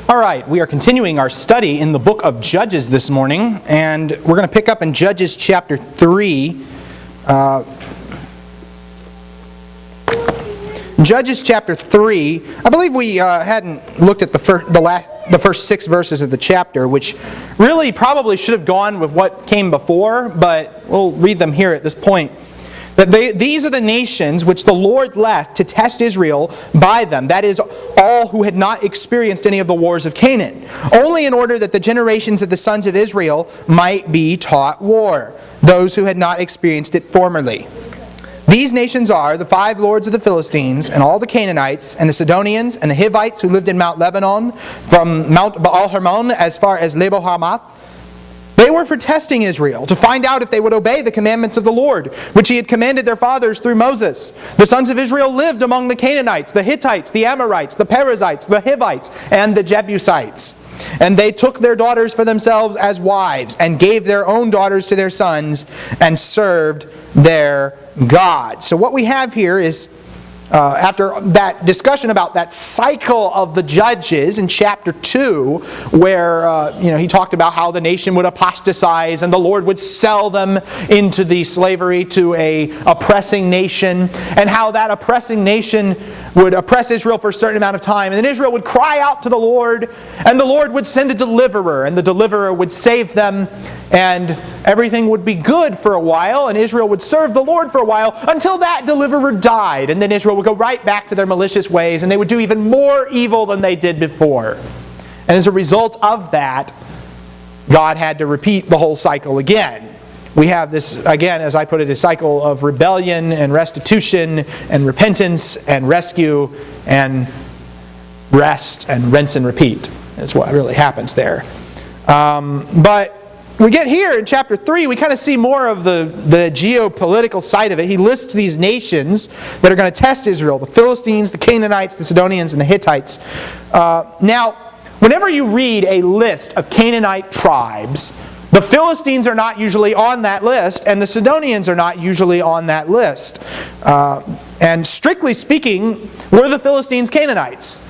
All right, we are continuing our study in the book of Judges this morning, and we're going to pick up in Judges chapter 3. Judges chapter 3. I believe we hadn't looked at the first 6 verses of the chapter, which really probably should have gone with what came before, but we'll read them here at this point. That these are the nations which the Lord left to test Israel by them. That is, all who had not experienced any of the wars of Canaan. Only in order that the generations of the sons of Israel might be taught war. Those who had not experienced it formerly. These nations are the 5 lords of the Philistines, and all the Canaanites, and the Sidonians, and the Hivites who lived in Mount Lebanon, from Mount Baal-Hermon as far as Lebo-Hamath. They were for testing Israel, to find out if they would obey the commandments of the Lord, which He had commanded their fathers through Moses. The sons of Israel lived among the Canaanites, the Hittites, the Amorites, the Perizzites, the Hivites, and the Jebusites. And they took their daughters for themselves as wives, and gave their own daughters to their sons, and served their God. So what we have here is, after that discussion about that cycle of the judges in chapter 2, where he talked about how the nation would apostatize and the Lord would sell them into the slavery to a oppressing nation, and how that oppressing nation would oppress Israel for a certain amount of time, and then Israel would cry out to the Lord, and the Lord would send a deliverer, and the deliverer would save them, and everything would be good for a while, and Israel would serve the Lord for a while until that deliverer died, and then Israel would go right back to their malicious ways, and they would do even more evil than they did before. And as a result of that, God had to repeat the whole cycle again. We have this, again, as I put it, a cycle of rebellion and restitution and repentance and rescue and rest and rinse and repeat. That's what really happens there. But we get here in chapter 3, we kind of see more of the geopolitical side of it. He lists these nations that are going to test Israel: the Philistines, the Canaanites, the Sidonians, and the Hittites. Now, whenever you read a list of Canaanite tribes, the Philistines are not usually on that list, and the Sidonians are not usually on that list. And strictly speaking, were the Philistines Canaanites?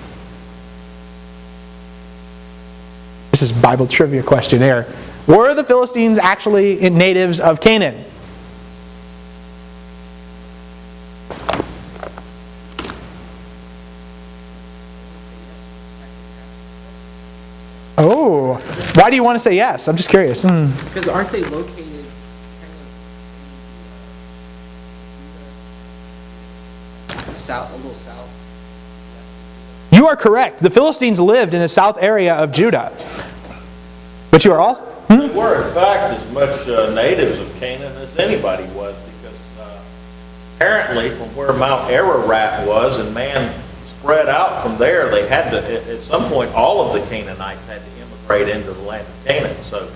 This is Bible trivia question there. Were the Philistines actually natives of Canaan? Oh, why do you want to say yes? I'm just curious. Because aren't they located a little south? You are correct. The Philistines lived in the south area of Judah. But you are all? They were, in fact, as much natives of Canaan as anybody was, because apparently from where Mount Ararat was and man spread out from there, they had to, at some point, all of the Canaanites had to immigrate into the land of Canaan. So,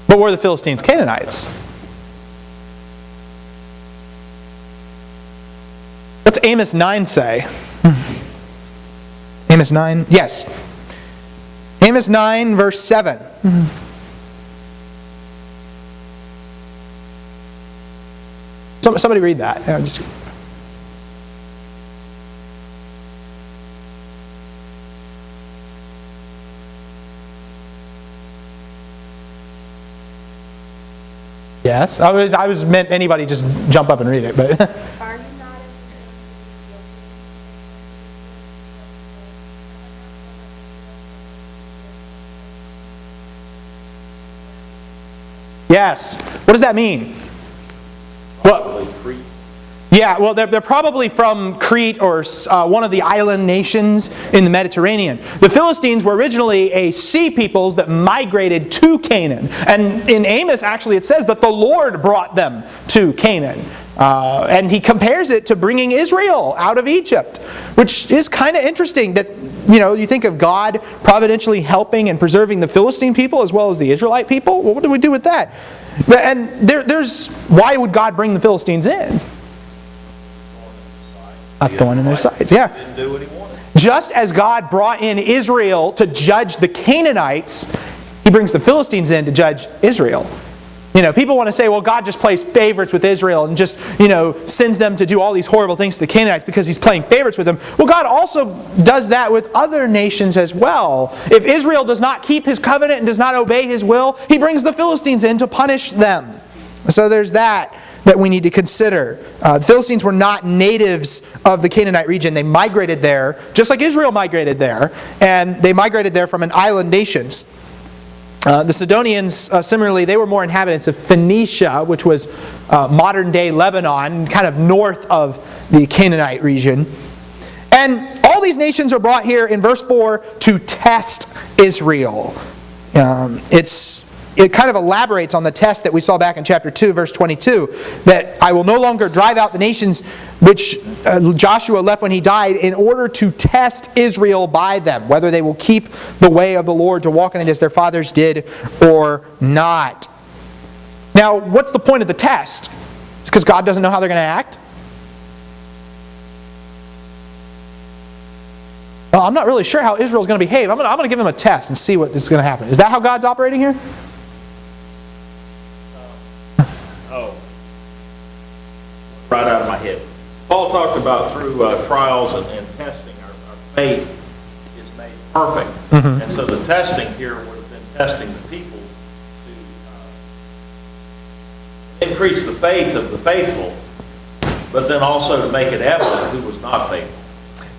but were the Philistines Canaanites? What's Amos 9 say? Amos 9? Yes. Amos 9, verse 7. Somebody read that. Yes, I was meant anybody just jump up and read it, but. Are you not Yes. What does that mean? Well, Crete. yeah, well, they're probably from Crete or one of the island nations in the Mediterranean. The Philistines were originally a sea peoples that migrated to Canaan. And in Amos, actually, it says that the Lord brought them to Canaan. And he compares it to bringing Israel out of Egypt, which is kind of interesting that, you think of God providentially helping and preserving the Philistine people as well as the Israelite people. Well, what do we do with that? And there's why would God bring the Philistines in? A thorn in their sides. Yeah. Didn't do what he wanted. Just as God brought in Israel to judge the Canaanites, He brings the Philistines in to judge Israel. People want to say, well, God just plays favorites with Israel and just, sends them to do all these horrible things to the Canaanites because He's playing favorites with them. Well, God also does that with other nations as well. If Israel does not keep His covenant and does not obey His will, He brings the Philistines in to punish them. So there's that we need to consider. The Philistines were not natives of the Canaanite region. They migrated there, just like Israel migrated there, and they migrated there from an island nations. The Sidonians, similarly, they were more inhabitants of Phoenicia, which was modern-day Lebanon, kind of north of the Canaanite region. And all these nations are brought here in verse 4 to test Israel. It kind of elaborates on the test that we saw back in chapter 2, verse 22, that I will no longer drive out the nations which Joshua left when he died in order to test Israel by them, whether they will keep the way of the Lord to walk in it as their fathers did or not. Now, what's the point of the test? It's because God doesn't know how they're going to act? Well, I'm not really sure how Israel's going to behave. I'm going to give them a test and see what is going to happen. Is that how God's operating here? Right out of my head. Paul talked about through trials and testing, our faith is made perfect. Mm-hmm. And so the testing here would have been testing the people to increase the faith of the faithful, but then also to make it evident who was not faithful.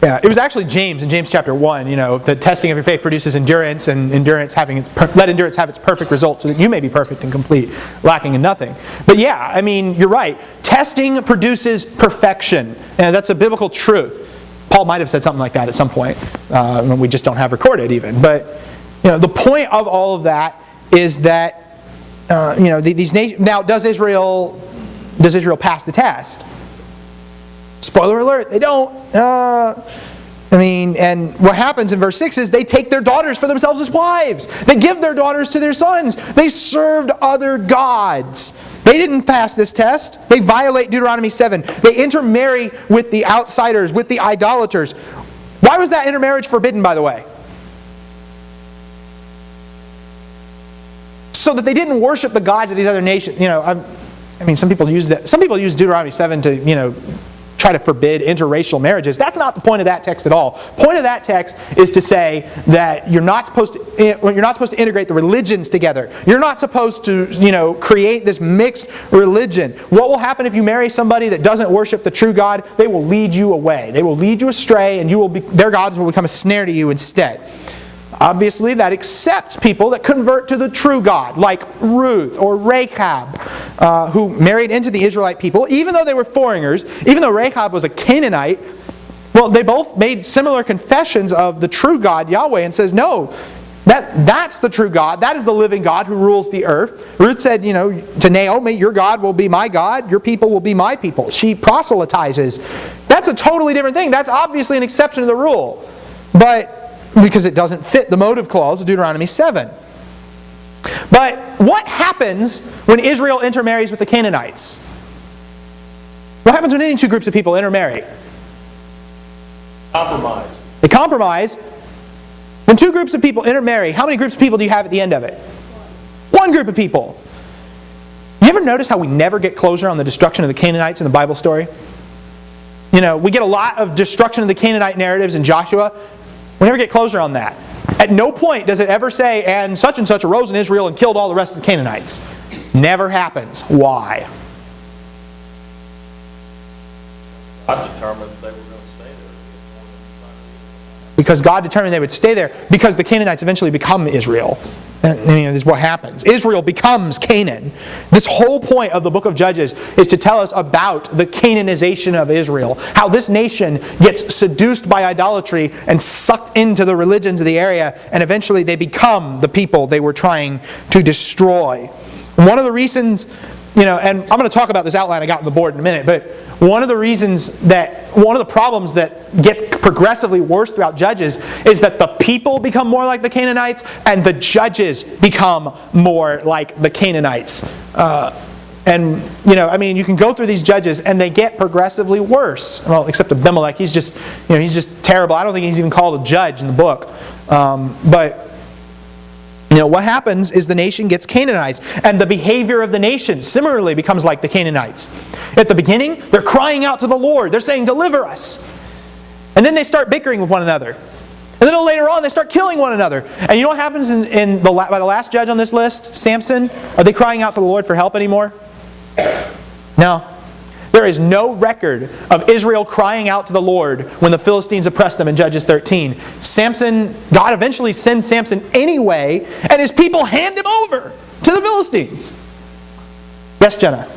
Yeah, it was actually James in James chapter 1, the testing of your faith produces endurance, and endurance let endurance have its perfect result so that you may be perfect and complete, lacking in nothing. But yeah, you're right. Testing produces perfection, and that's a biblical truth. Paul might have said something like that at some point. We just don't have recorded even. But the point of all of that is that these nations. Now, does Israel pass the test? Spoiler alert, they don't. And what happens in verse 6 is they take their daughters for themselves as wives. They give their daughters to their sons. They served other gods. They didn't pass this test. They violate Deuteronomy 7. They intermarry with the outsiders, with the idolaters. Why was that intermarriage forbidden, by the way? So that they didn't worship the gods of these other nations. Some people use that. Some people use Deuteronomy 7 to, try to forbid interracial marriages. That's not the point of that text at all. The point of that text is to say that you're not supposed to integrate the religions together. You're not supposed to, create this mixed religion. What will happen if you marry somebody that doesn't worship the true God? They will lead you away. They will lead you astray, and their gods will become a snare to you instead. Obviously, that accepts people that convert to the true God, like Ruth or Rahab, who married into the Israelite people, even though they were foreigners, even though Rahab was a Canaanite. Well, they both made similar confessions of the true God, Yahweh, and says, no, that's the true God. That is the living God who rules the earth. Ruth said, to Naomi, your God will be my God, your people will be my people. She proselytizes. That's a totally different thing. That's obviously an exception to the rule. But because it doesn't fit the motive clause of Deuteronomy 7. But what happens when Israel intermarries with the Canaanites? What happens when any two groups of people intermarry? Compromise. They compromise. When two groups of people intermarry, how many groups of people do you have at the end of it? One group of people. You ever notice how we never get closure on the destruction of the Canaanites in the Bible story? We get a lot of destruction of the Canaanite narratives in Joshua. We never get closure on that. At no point does it ever say, and such arose in Israel and killed all the rest of the Canaanites. Never happens. Why? God determined they were going to stay there. Because God determined they would stay there, because the Canaanites eventually become Israel. This is what happens. Israel becomes Canaan. This whole point of the book of Judges is to tell us about the Canaanization of Israel. How this nation gets seduced by idolatry and sucked into the religions of the area, and eventually they become the people they were trying to destroy. One of the reasons, and I'm going to talk about this outline I got on the board in a minute, but one of the problems that gets progressively worse throughout Judges is that the people become more like the Canaanites and the judges become more like the Canaanites. You can go through these judges and they get progressively worse. Well, except Abimelech, he's just terrible. I don't think he's even called a judge in the book. But What happens is the nation gets Canaanized, and the behavior of the nation similarly becomes like the Canaanites. At the beginning, they're crying out to the Lord. They're saying, "Deliver us." And then they start bickering with one another. And then later on, they start killing one another. And you know what happens by the last judge on this list, Samson? Are they crying out to the Lord for help anymore? No. There is no record of Israel crying out to the Lord when the Philistines oppressed them in Judges 13. God eventually sends Samson anyway, and his people hand him over to the Philistines. Yes, Jenna?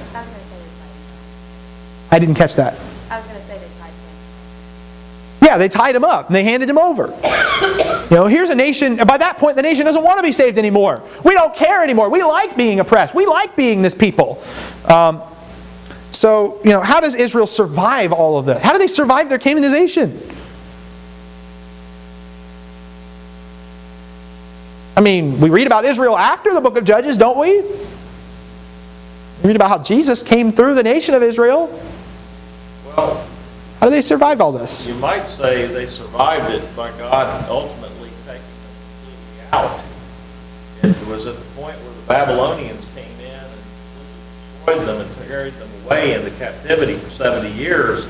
I didn't catch that. I was going to say they tied him. Yeah, they tied him up and they handed him over. Here's a nation, by that point the nation doesn't want to be saved anymore. We don't care anymore. We like being oppressed. We like being this people. So, how does Israel survive all of this? How do they survive their Canaanization? We read about Israel after the book of Judges, don't we? We read about how Jesus came through the nation of Israel. Well, how do they survive all this? you might say they survived it by God ultimately taking them completely out. It was at the point where the Babylonians came in and destroyed them and carried them away into captivity for 70 years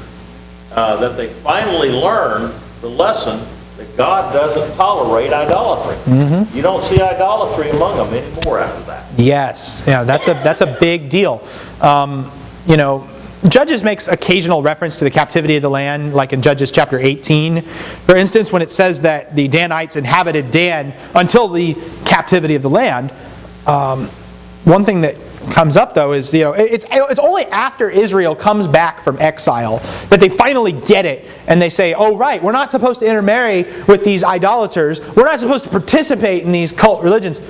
that they finally learned the lesson that God doesn't tolerate idolatry. Mm-hmm. You don't see idolatry among them anymore after that. Yes, yeah, that's a big deal. Judges makes occasional reference to the captivity of the land, like in Judges chapter 18. For instance, when it says that the Danites inhabited Dan until the captivity of the land. One thing that comes up though is, it's only after Israel comes back from exile that they finally get it and they say, oh right, we're not supposed to intermarry with these idolaters. We're not supposed to participate in these cult religions.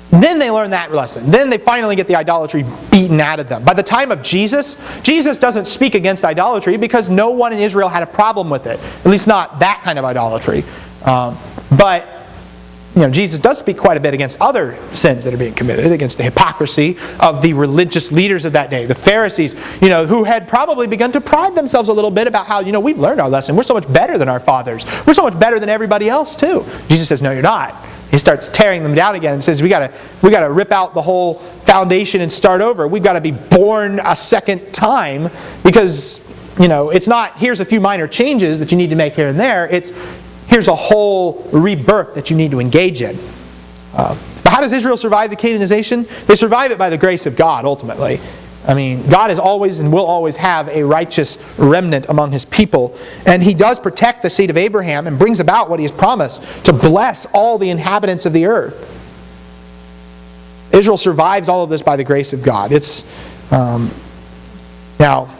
Then they learn that lesson. Then they finally get the idolatry beaten out of them. By the time of Jesus, Jesus doesn't speak against idolatry because no one in Israel had a problem with it. At least not that kind of idolatry. But Jesus does speak quite a bit against other sins that are being committed, against the hypocrisy of the religious leaders of that day, the Pharisees, who had probably begun to pride themselves a little bit about how, we've learned our lesson. We're so much better than our fathers. We're so much better than everybody else too. Jesus says, no, you're not. He starts tearing them down again and says, we got to rip out the whole foundation and start over. We've got to be born a second time because, it's not, here's a few minor changes that you need to make here and there. It's, here's a whole rebirth that you need to engage in. But how does Israel survive the Canaanization? They survive it by the grace of God, ultimately. God is always and will always have a righteous remnant among His people. And He does protect the seed of Abraham and brings about what He has promised to bless all the inhabitants of the earth. Israel survives all of this by the grace of God. Now,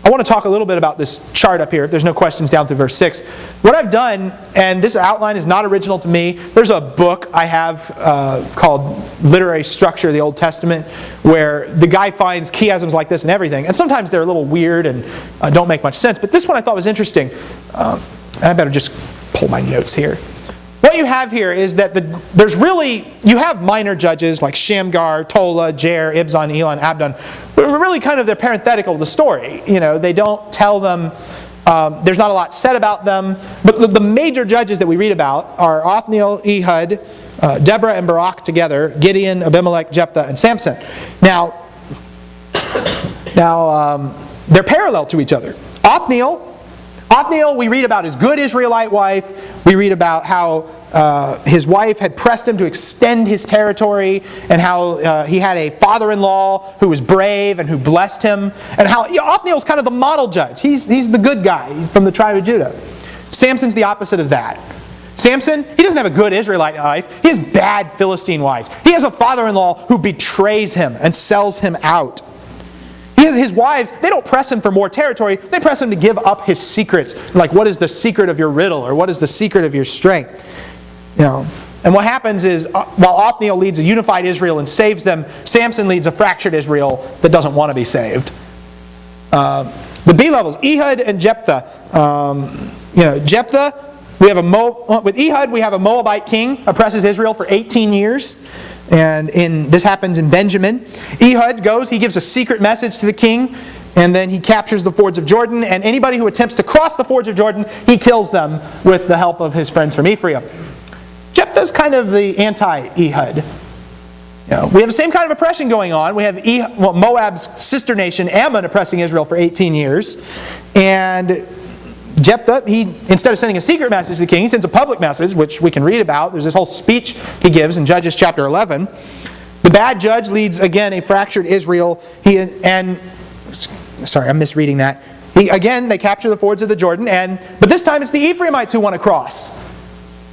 I want to talk a little bit about this chart up here, if there's no questions down through verse 6. What I've done, and this outline is not original to me, there's a book I have called Literary Structure of the Old Testament, where the guy finds chiasms like this and everything. And sometimes they're a little weird and don't make much sense. But this one I thought was interesting. And I better just pull my notes here. What you have here is that you have minor judges like Shamgar, Tola, Jair, Ibzan, Elon, Abdon. Really kind of they're parenthetical to the story. They don't tell them, there's not a lot said about them. But the major judges that we read about are Othniel, Ehud, Deborah and Barak together, Gideon, Abimelech, Jephthah, and Samson. Now they're parallel to each other. Othniel, we read about his good Israelite wife. We read about how his wife had pressed him to extend his territory, and how he had a father-in-law who was brave and who blessed him, and how Othniel's kind of the model judge. He's the good guy. He's from the tribe of Judah. Samson's the opposite of that. Samson, he doesn't have a good Israelite wife. He has bad Philistine wives. He has a father-in-law who betrays him and sells him out. His wives, they don't press him for more territory. They press him to give up his secrets. Like, what is the secret of your riddle? Or what is the secret of your strength? And what happens is, while Othniel leads a unified Israel and saves them, Samson leads a fractured Israel that doesn't want to be saved. The B levels, Ehud and Jephthah. Jephthah, with Ehud, we have a Moabite king, oppresses Israel for 18 years. And this happens in Benjamin. Ehud goes, he gives a secret message to the king, and then he captures the fords of Jordan, and anybody who attempts to cross the fords of Jordan, he kills them with the help of his friends from Ephraim. Jephthah Jephthah's kind of the anti-Ehud. We have the same kind of oppression going on. We have Moab's sister nation, Ammon, oppressing Israel for 18 years. And Jephthah, instead of sending a secret message to the king, he sends a public message, which we can read about. There's this whole speech he gives in Judges chapter 11. The bad judge leads, again, a fractured Israel. Sorry, I'm misreading that. Again, they capture the fords of the Jordan, but this time it's the Ephraimites who want to cross.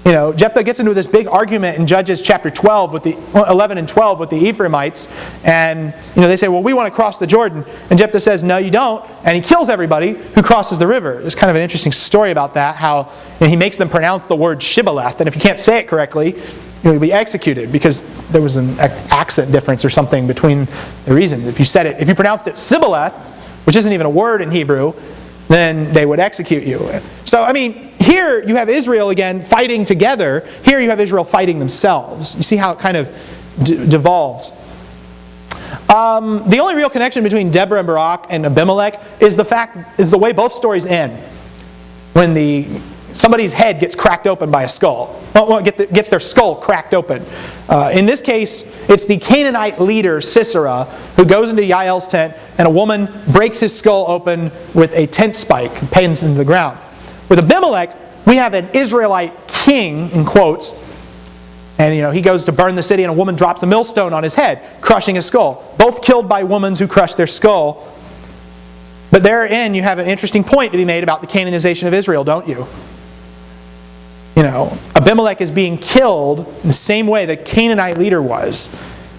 Jephthah gets into this big argument in Judges chapter 11 and 12 with the Ephraimites, and they say, well, we want to cross the Jordan. And Jephthah says, no, you don't, and he kills everybody who crosses the river. There's kind of an interesting story about that, how he makes them pronounce the word shibboleth, and if you can't say it correctly, you'll be executed, because there was an accent difference or something between the reason. If you pronounced it sibboleth, which isn't even a word in Hebrew, then they would execute you. So, here you have Israel again fighting together. Here you have Israel fighting themselves. You see how it kind of devolves. The only real connection between Deborah and Barak and Abimelech is the way both stories end. When somebody's head gets cracked open by a skull. Gets their skull cracked open. In this case, it's the Canaanite leader, Sisera, who goes into Yael's tent, and a woman breaks his skull open with a tent spike and pins him to the ground. With Abimelech, we have an Israelite king, in quotes, and he goes to burn the city, and a woman drops a millstone on his head, crushing his skull. Both killed by women who crushed their skull. But therein, you have an interesting point to be made about the Canaanization of Israel, don't you? Abimelech is being killed in the same way the Canaanite leader was,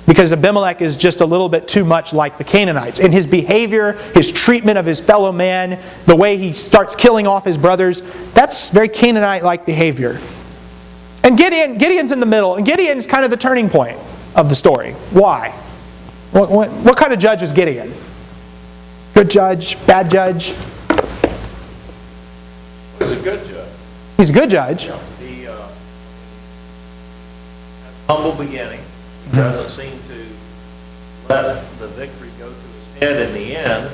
because Abimelech is just a little bit too much like the Canaanites. In his behavior, his treatment of his fellow man, the way he starts killing off his brothers, that's very Canaanite-like behavior. And Gideon's in the middle, and Gideon's kind of the turning point of the story. Why? What kind of judge is Gideon? Good judge? Bad judge? He's a good judge. He's a good judge. He has a humble beginning. He doesn't seem to let the victory go to his head in the end.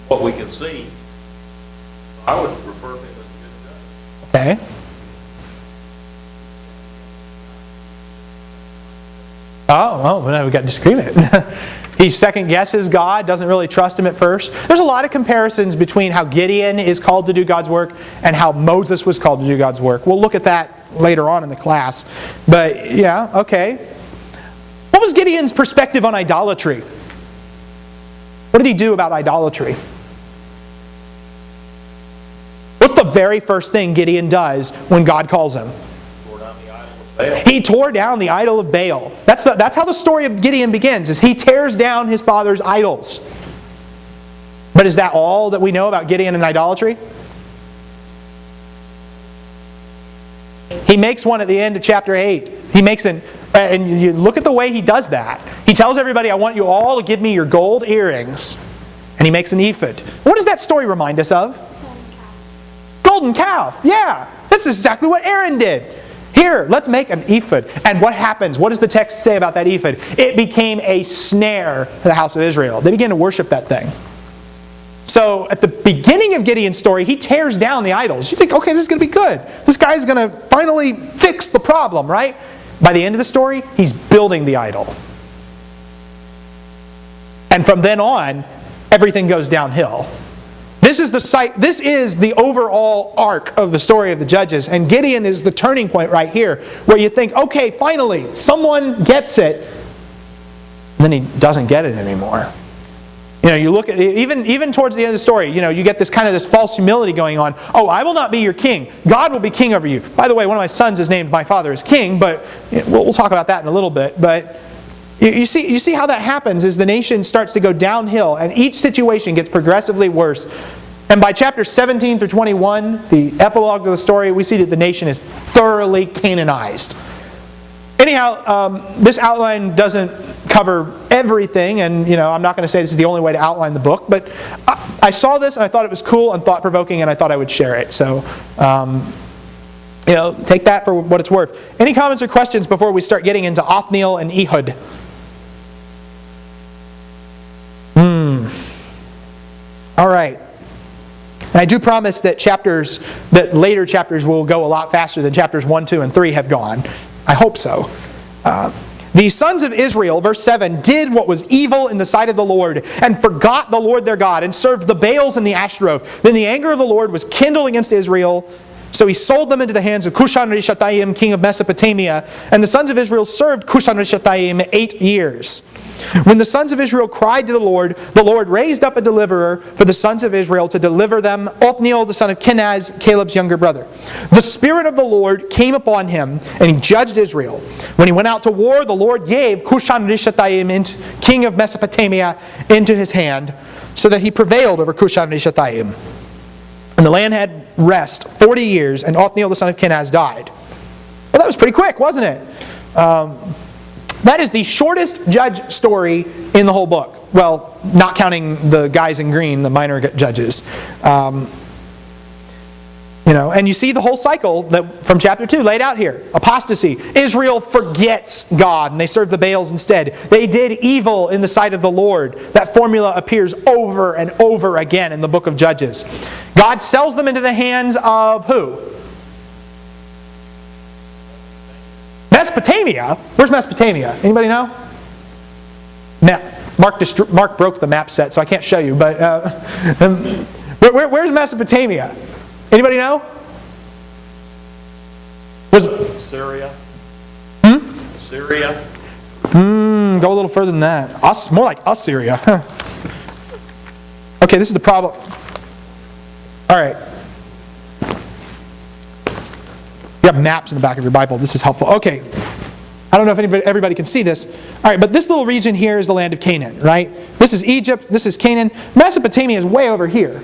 From what we can see, I would refer to him as a good judge. Okay. Oh, well, now we've got disagreement. He second guesses God, doesn't really trust Him at first. There's a lot of comparisons between how Gideon is called to do God's work and how Moses was called to do God's work. We'll look at that later on in the class. But yeah, okay. What was Gideon's perspective on idolatry? What did he do about idolatry? What's the very first thing Gideon does when God calls him? He tore down the idol of Baal. That's how the story of Gideon begins, is he tears down his father's idols. But is that all that we know about Gideon and idolatry? He makes one at the end of chapter 8. He makes and you look at the way he does that. He tells everybody, I want you all to give me your gold earrings. And he makes an ephod. What does that story remind us of? Golden calf. Yeah. That's exactly what Aaron did. Here, let's make an ephod. And what happens? What does the text say about that ephod? It became a snare to the house of Israel. They began to worship that thing. So at the beginning of Gideon's story, he tears down the idols. You think, okay, this is going to be good. This guy's going to finally fix the problem, right? By the end of the story, he's building the idol. And from then on, everything goes downhill. This is the overall arc of the story of the Judges. And Gideon is the turning point right here, where you think, okay, finally, someone gets it. And then he doesn't get it anymore. You look at it, even towards the end of the story, you get this false humility going on. Oh, I will not be your king. God will be king over you. By the way, one of my sons is named my father as king, but we'll talk about that in a little bit. But you see how that happens as the nation starts to go downhill, and each situation gets progressively worse. And by chapter 17 through 21, the epilogue of the story, we see that the nation is thoroughly Canaanized. Anyhow, this outline doesn't cover everything, and I'm not going to say this is the only way to outline the book, but I saw this and I thought it was cool and thought-provoking, and I thought I would share it. So, take that for what it's worth. Any comments or questions before we start getting into Othniel and Ehud? All right. And I do promise that later chapters will go a lot faster than chapters 1, 2, and 3 have gone. I hope so. The sons of Israel, verse 7, did what was evil in the sight of the Lord, and forgot the Lord their God, and served the Baals and the Ashtaroth. Then the anger of the Lord was kindled against Israel, so he sold them into the hands of Cushan-Rishathaim, king of Mesopotamia, and the sons of Israel served Cushan-Rishathaim 8 years. When the sons of Israel cried to the Lord raised up a deliverer for the sons of Israel to deliver them, Othniel the son of Kenaz, Caleb's younger brother. The Spirit of the Lord came upon him, and he judged Israel. When he went out to war, the Lord gave Cushan-Rishathaim, king of Mesopotamia, into his hand, so that he prevailed over Cushan-Rishathaim. And the land had rest 40 years, and Othniel the son of Kenaz died. Well, that was pretty quick, wasn't it? That is the shortest judge story in the whole book. Well, not counting the guys in green, the minor judges. And you see the whole cycle from chapter 2 laid out here. Apostasy. Israel forgets God and they serve the Baals instead. They did evil in the sight of the Lord. That formula appears over and over again in the book of Judges. God sells them into the hands of who? Mesopotamia? Where's Mesopotamia? Anybody know? Mark broke the map set, so I can't show you. But where's Mesopotamia? Anybody know? Was Syria? Syria? Go a little further than that. More like Assyria. Okay, this is the problem. All right. You have maps in the back of your Bible. This is helpful. Okay. I don't know if everybody can see this. All right, but this little region here is the land of Canaan, right? This is Egypt. This is Canaan. Mesopotamia is way over here.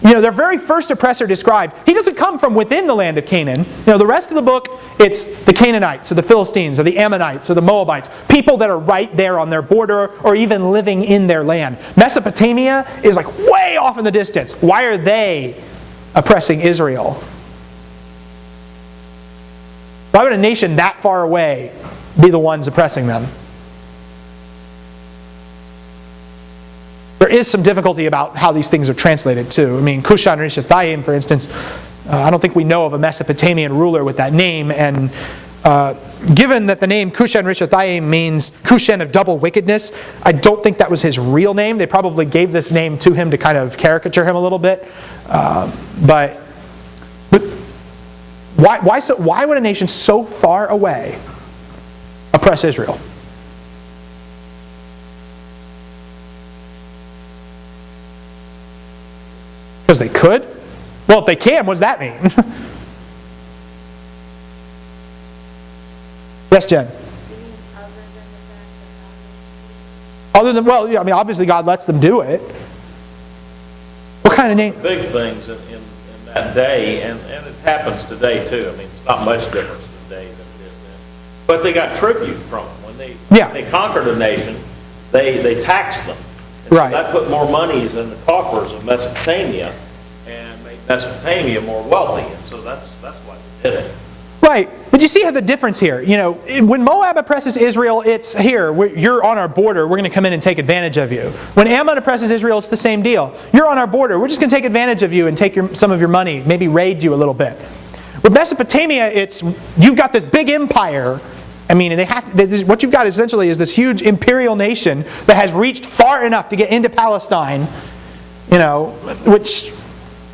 Their very first oppressor described, he doesn't come from within the land of Canaan. The rest of the book, it's the Canaanites, or the Philistines, or the Ammonites, or the Moabites. People that are right there on their border, or even living in their land. Mesopotamia is like way off in the distance. Why are they oppressing Israel? Why would a nation that far away be the ones oppressing them? There is some difficulty about how these things are translated too. I mean, Cushan-Rishathaim, for instance, I don't think we know of a Mesopotamian ruler with that name. And given that the name Cushan-Rishathaim means Cushan of double wickedness, I don't think that was his real name. They probably gave this name to him to kind of caricature him a little bit. But why would a nation so far away oppress Israel? Because they could? Well, if they can, what does that mean? Yes, Jen? Obviously God lets them do it. What kind of name? Big things in that day, and it happens today too. I mean, it's not much difference today than it is then. But they got tribute from them. When they conquered a nation, they taxed them. Right. So that put more monies in the coffers of Mesopotamia and made Mesopotamia more wealthy. And so that's why they did it. Right. But you see how the difference here. When Moab oppresses Israel, it's here. You're on our border. We're going to come in and take advantage of you. When Ammon oppresses Israel, it's the same deal. You're on our border. We're just going to take advantage of you and take some of your money, maybe raid you a little bit. With Mesopotamia, it's you've got this big empire. I mean, what you've got essentially is this huge imperial nation that has reached far enough to get into Palestine, which,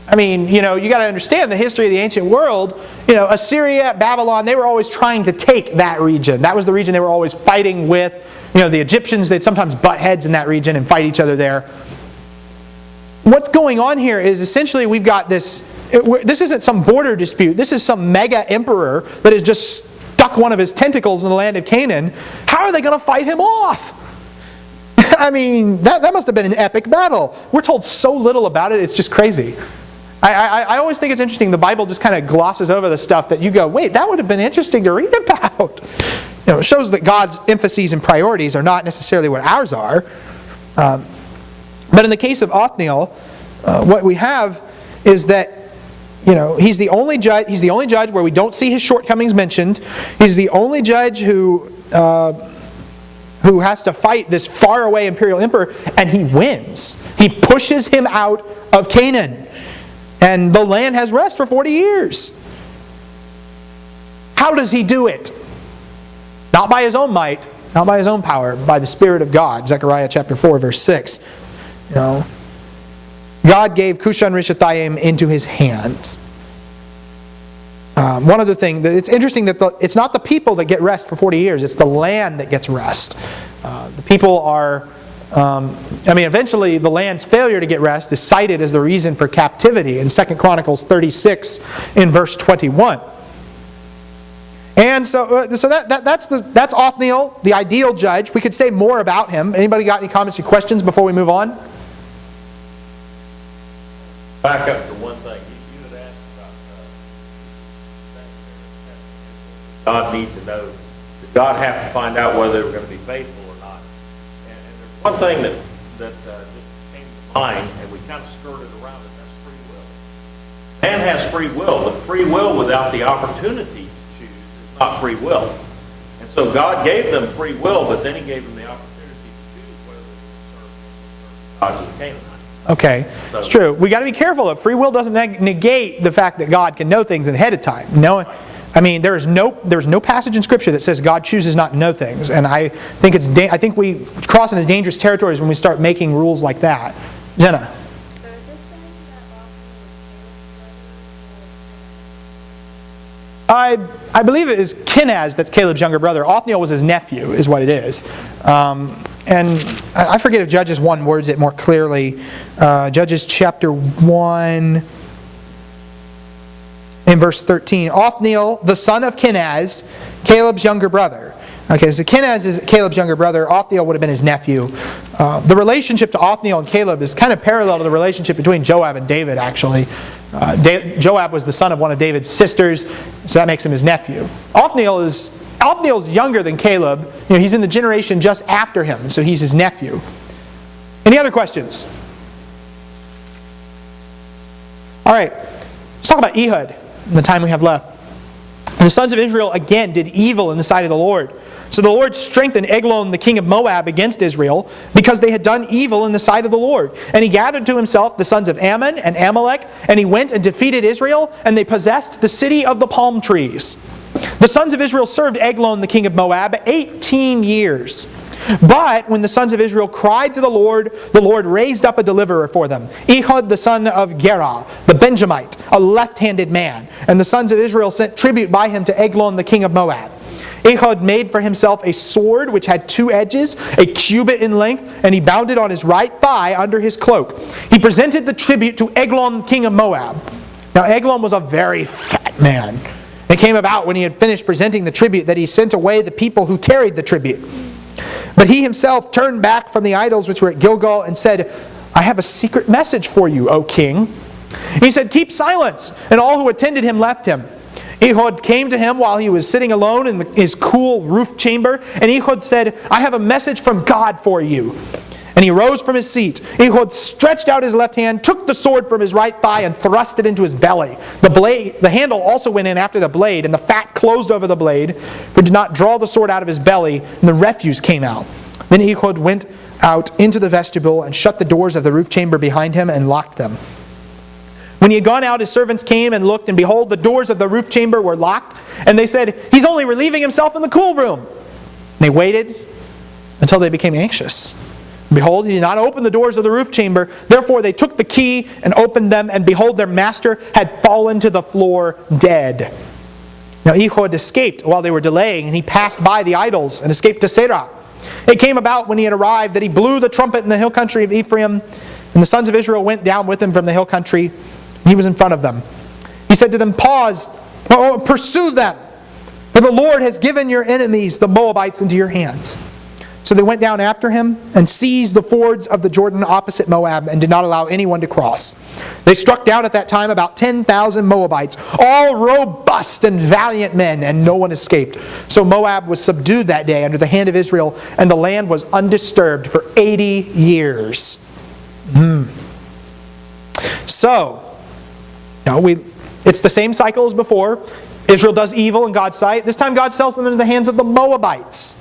I mean, you got to understand the history of the ancient world. Assyria, Babylon, they were always trying to take that region. That was the region they were always fighting with. The Egyptians, they'd sometimes butt heads in that region and fight each other there. What's going on here is essentially we've got this isn't some border dispute. This is some mega emperor that is just stuck one of his tentacles in the land of Canaan. How are they going to fight him off? I mean, that must have been an epic battle. We're told so little about it, it's just crazy. I always think it's interesting, the Bible just kind of glosses over the stuff that you go, wait, that would have been interesting to read about. It shows that God's emphases and priorities are not necessarily what ours are. But in the case of Othniel, what we have is that he's the only judge. He's the only judge where we don't see his shortcomings mentioned. He's the only judge who who has to fight this faraway imperial emperor, and he wins. He pushes him out of Canaan. And the land has rest for 40 years. How does he do it? Not by his own might, not by his own power, by the Spirit of God. Zechariah chapter 4, verse 6. God gave Cushan-Rishathaim into his hand. One other thing, it's interesting that it's not the people that get rest for 40 years, it's the land that gets rest. The people are, eventually the land's failure to get rest is cited as the reason for captivity in 2 Chronicles 36 in verse 21. And so that's Othniel, the ideal judge. We could say more about him. Anybody got any comments or questions before we move on? Back up to one thing. You had asked about God need to know. Did God have to find out whether they were going to be faithful or not? And there's one thing that just came to mind, and we kind of skirted around it. That's free will. Man has free will, but free will without the opportunity to choose is not free will. And so God gave them free will, but then He gave them the opportunity to choose whether they would serve gods of the Canaanites. Okay, it's true. We got to be careful that free will doesn't negate the fact that God can know things ahead of time. There's no passage in Scripture that says God chooses not to know things, and I think we cross into dangerous territories when we start making rules like that. Jenna. So is this saying that Othniel was Caleb's brother? I believe it is Kenaz that's Caleb's younger brother. Othniel was his nephew, is what it is. And I forget if Judges 1 words it more clearly. Judges chapter 1 in verse 13. Othniel, the son of Kenaz, Caleb's younger brother. Okay, so Kenaz is Caleb's younger brother. Othniel would have been his nephew. The relationship to Othniel and Caleb is kind of parallel to the relationship between Joab and David, actually. Joab was the son of one of David's sisters, so that makes him his nephew. Othniel's younger than Caleb. He's in the generation just after him, so he's his nephew. Any other questions? All right, let's talk about Ehud in the time we have left. The sons of Israel again did evil in the sight of the Lord. So the Lord strengthened Eglon, the king of Moab, against Israel because they had done evil in the sight of the Lord. And he gathered to himself the sons of Ammon and Amalek, and he went and defeated Israel, and they possessed the city of the palm trees. The sons of Israel served Eglon, the king of Moab, 18 years. But when the sons of Israel cried to the Lord raised up a deliverer for them, Ehud the son of Gera, the Benjamite, a left-handed man. And the sons of Israel sent tribute by him to Eglon, the king of Moab. Ehud made for himself a sword which had 2 edges, a cubit in length, and he bound it on his right thigh under his cloak. He presented the tribute to Eglon, king of Moab. Now Eglon was a very fat man. It came about when he had finished presenting the tribute that he sent away the people who carried the tribute. But he himself turned back from the idols which were at Gilgal and said, I have a secret message for you, O king. He said, keep silence. And all who attended him left him. Ehud came to him while he was sitting alone in his cool roof chamber. And Ehud said, I have a message from God for you. And he rose from his seat. Ehud stretched out his left hand, took the sword from his right thigh, and thrust it into his belly. The handle also went in after the blade, and the fat closed over the blade, for he did not draw the sword out of his belly, and the refuse came out. Then Ehud went out into the vestibule and shut the doors of the roof chamber behind him and locked them. When he had gone out, his servants came and looked, and behold, the doors of the roof chamber were locked, and they said, he's only relieving himself in the cool room. And they waited until they became anxious. Behold, he did not open the doors of the roof chamber. Therefore they took the key and opened them, and behold, their master had fallen to the floor dead. Now Ehud escaped while they were delaying, and he passed by the idols and escaped to Serah. It came about when he had arrived that he blew the trumpet in the hill country of Ephraim, and the sons of Israel went down with him from the hill country. He was in front of them. He said to them, pause, pursue them, for the Lord has given your enemies, the Moabites, into your hands. So they went down after him and seized the fords of the Jordan opposite Moab and did not allow anyone to cross. They struck down at that time about 10,000 Moabites, all robust and valiant men, and no one escaped. So Moab was subdued that day under the hand of Israel, and the land was undisturbed for 80 years. So, it's the same cycle as before. Israel does evil in God's sight. This time God sells them into the hands of the Moabites.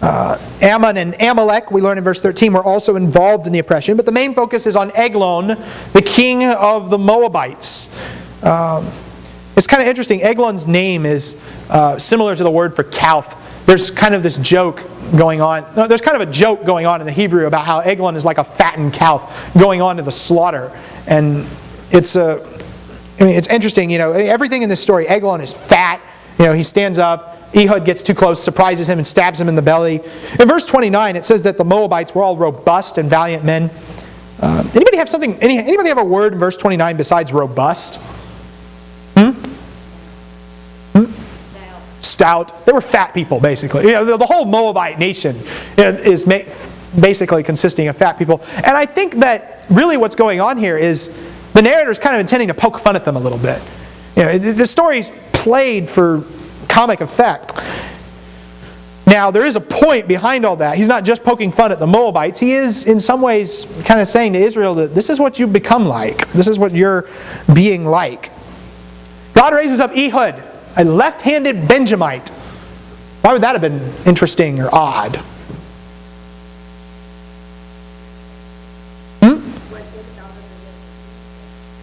Ammon and Amalek, we learn in verse 13, were also involved in the oppression. But the main focus is on Eglon, the king of the Moabites. It's kind of interesting. Eglon's name is similar to the word for calf. There's kind of this joke going on. No, there's kind of a joke going on in the Hebrew about how Eglon is like a fattened calf going on to the slaughter. And it's interesting, everything in this story, Eglon is fat. He stands up. Ehud gets too close, surprises him, and stabs him in the belly. In verse 29, it says that the Moabites were all robust and valiant men. Anybody have a word in verse 29 besides robust? Stout. They were fat people, basically. The whole Moabite nation is basically consisting of fat people. And I think that really what's going on here is the narrator is kind of intending to poke fun at them a little bit. The story's played for comic effect. Now, there is a point behind all that. He's not just poking fun at the Moabites. He is, in some ways, kind of saying to Israel that this is what you've become like. This is what you're being like. God raises up Ehud, a left-handed Benjamite. Why would that have been interesting or odd?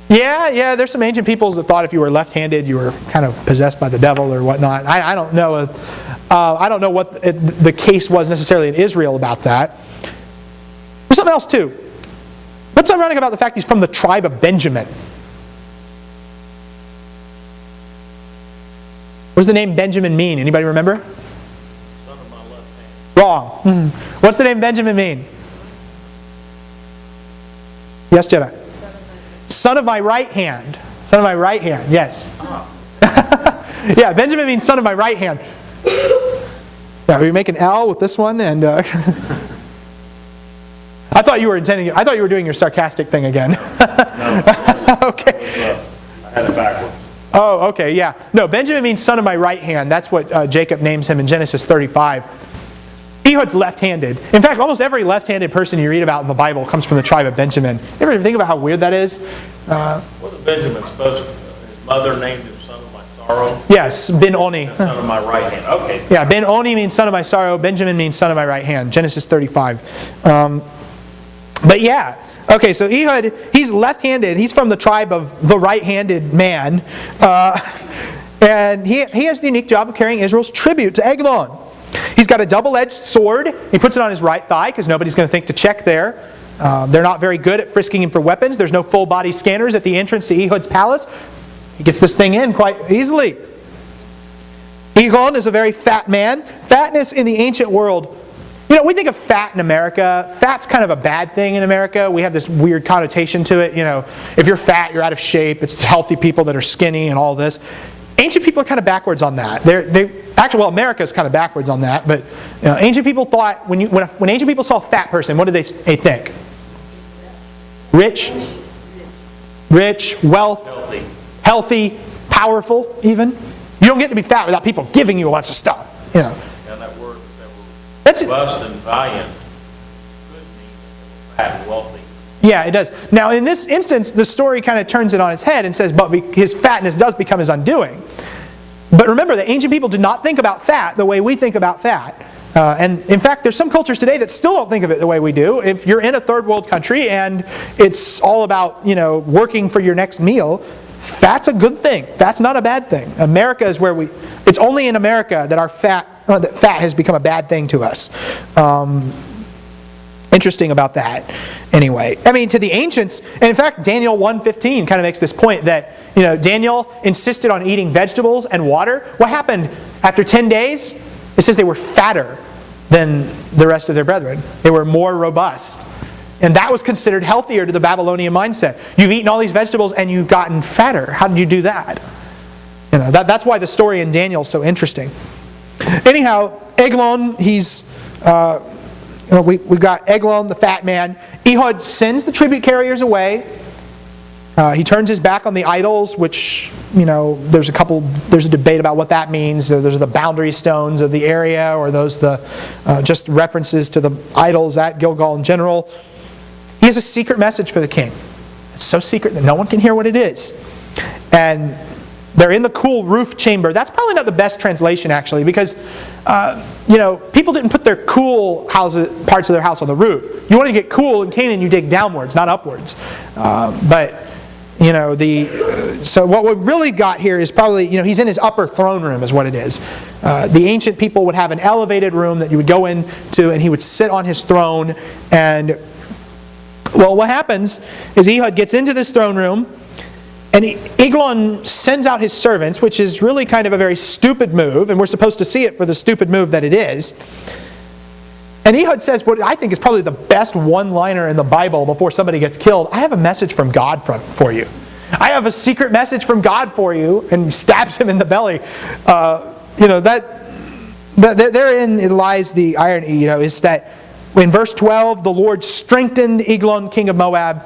Yeah, there's some ancient peoples that thought if you were left-handed, you were kind of possessed by the devil or whatnot. I don't know. I don't know what the case was necessarily in Israel about that. There's something else too. What's ironic about the fact he's from the tribe of Benjamin? What does the name Benjamin mean? Anybody remember? Son of my left hand. Wrong. What's the name Benjamin mean? Yes, Jenna? Son of my right hand. Son of my right hand, yes. Yeah, Benjamin means son of my right hand. Yeah, we make an L with this one, and I thought you were doing your sarcastic thing again. No. Okay. I had it backwards. Oh, okay, yeah. No, Benjamin means son of my right hand. That's what Jacob names him in Genesis 35. Ehud's left-handed. In fact, almost every left-handed person you read about in the Bible comes from the tribe of Benjamin. You ever think about how weird that is? Wasn't Benjamin supposed to, his mother named him son of my sorrow? Yes, Ben-Oni. Son of my right hand. Okay. Yeah, Ben-Oni means son of my sorrow. Benjamin means son of my right hand. Genesis 35. But yeah. Okay, so Ehud, he's left-handed. He's from the tribe of the right-handed man. And he has the unique job of carrying Israel's tribute to Eglon. He's got a double-edged sword. He puts it on his right thigh because nobody's going to think to check there. They're not very good at frisking him for weapons. There's no full-body scanners at the entrance to Ehud's palace. He gets this thing in quite easily. Eglon is a very fat man. Fatness in the ancient world, we think of fat in America. Fat's kind of a bad thing in America. We have this weird connotation to it. If you're fat, you're out of shape. It's healthy people that are skinny and all this. Ancient people are kind of backwards on that. America is kind of backwards on that. But ancient people thought when ancient people saw a fat person, what did they think? Rich, wealth, healthy, powerful. Even you don't get to be fat without people giving you a bunch of stuff. Yeah, that word robust and valiant could mean that they were fat and wealthy. Yeah, it does. Now, in this instance, the story kind of turns it on its head and says, but his fatness does become his undoing. But remember, the ancient people did not think about fat the way we think about fat. And in fact, there's some cultures today that still don't think of it the way we do. If you're in a third world country and it's all about, working for your next meal, fat's a good thing. Fat's not a bad thing. America is where it's only in America that that fat has become a bad thing to us. Interesting about that. Anyway, to the ancients, and in fact, Daniel 1:15 kind of makes this point that, Daniel insisted on eating vegetables and water. What happened after 10 days? It says they were fatter than the rest of their brethren. They were more robust. And that was considered healthier to the Babylonian mindset. You've eaten all these vegetables and you've gotten fatter. How did you do that? That's why the story in Daniel is so interesting. Anyhow, Eglon, he's... we've got Eglon, the fat man. Ehud sends the tribute carriers away. He turns his back on the idols, which, there's a debate about what that means. Those are the boundary stones of the area, or those just references to the idols at Gilgal in general. He has a secret message for the king. It's so secret that no one can hear what it is. And They're in the cool roof chamber. That's probably not the best translation, actually, because people didn't put their cool parts of their house on the roof. You want to get cool in Canaan, you dig downwards, not upwards. So what we've really got here is probably, he's in his upper throne room is what it is. The ancient people would have an elevated room that you would go into, and he would sit on his throne. And, well, what happens is Ehud gets into this throne room, and Eglon sends out his servants, which is really kind of a very stupid move, and we're supposed to see it for the stupid move that it is. And Ehud says what I think is probably the best one-liner in the Bible before somebody gets killed. I have a message from God for you. I have a secret message from God for you, and he stabs him in the belly. Therein lies the irony, is that in verse 12, the Lord strengthened Eglon, king of Moab.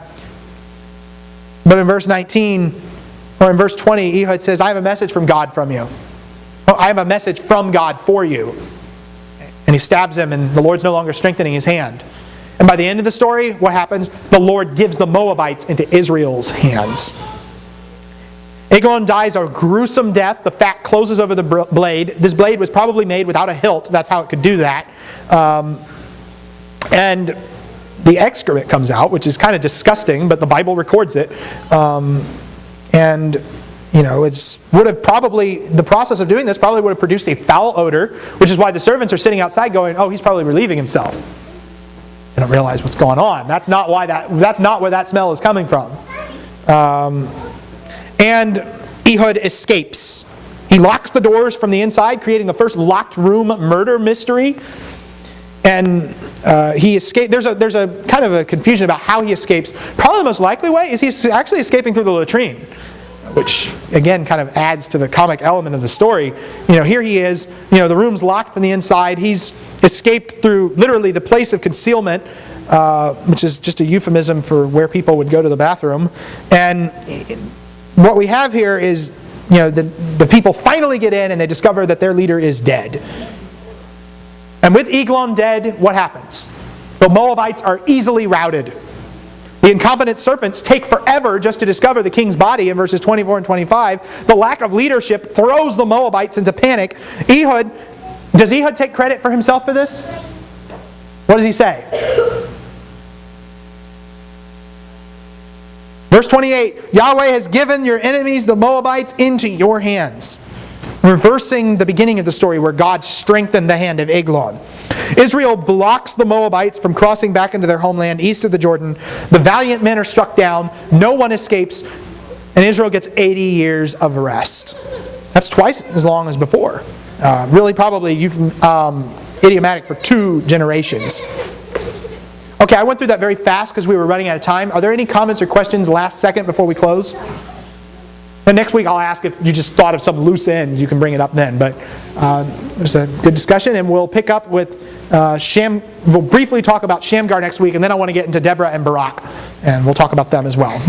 But in verse 19, or in verse 20, Ehud says, I have a message from God from you. I have a message from God for you. And he stabs him, and the Lord's no longer strengthening his hand. And by the end of the story, what happens? The Lord gives the Moabites into Israel's hands. Eglon dies a gruesome death. The fat closes over the blade. This blade was probably made without a hilt. That's how it could do that. And the excrement comes out, which is kind of disgusting, but the Bible records it. The process of doing this probably would have produced a foul odor, which is why the servants are sitting outside going, oh, he's probably relieving himself. They don't realize what's going on. That's not where that smell is coming from. And Ehud escapes. He locks the doors from the inside, creating the first locked room murder mystery. And he escaped. There's a kind of a confusion about how he escapes. Probably the most likely way is he's actually escaping through the latrine, which again kind of adds to the comic element of the story. Here he is. The room's locked from the inside. He's escaped through literally the place of concealment, which is just a euphemism for where people would go to the bathroom. And what we have here is, the people finally get in and they discover that their leader is dead. And with Eglon dead, what happens? The Moabites are easily routed. The incompetent servants take forever just to discover the king's body in verses 24 and 25. The lack of leadership throws the Moabites into panic. Does Ehud take credit for himself for this? What does he say? Verse 28, Yahweh has given your enemies, the Moabites, into your hands. Reversing the beginning of the story where God strengthened the hand of Eglon. Israel blocks the Moabites from crossing back into their homeland east of the Jordan. The valiant men are struck down. No one escapes. And Israel gets 80 years of rest. That's twice as long as before. Really probably idiomatic for 2 generations. Okay, I went through that very fast because we were running out of time. Are there any comments or questions last second before we close? And next week I'll ask if you just thought of some loose end. You can bring it up then. But it was a good discussion, and we'll pick up with We'll briefly talk about Shamgar next week, and then I want to get into Deborah and Barak, and we'll talk about them as well.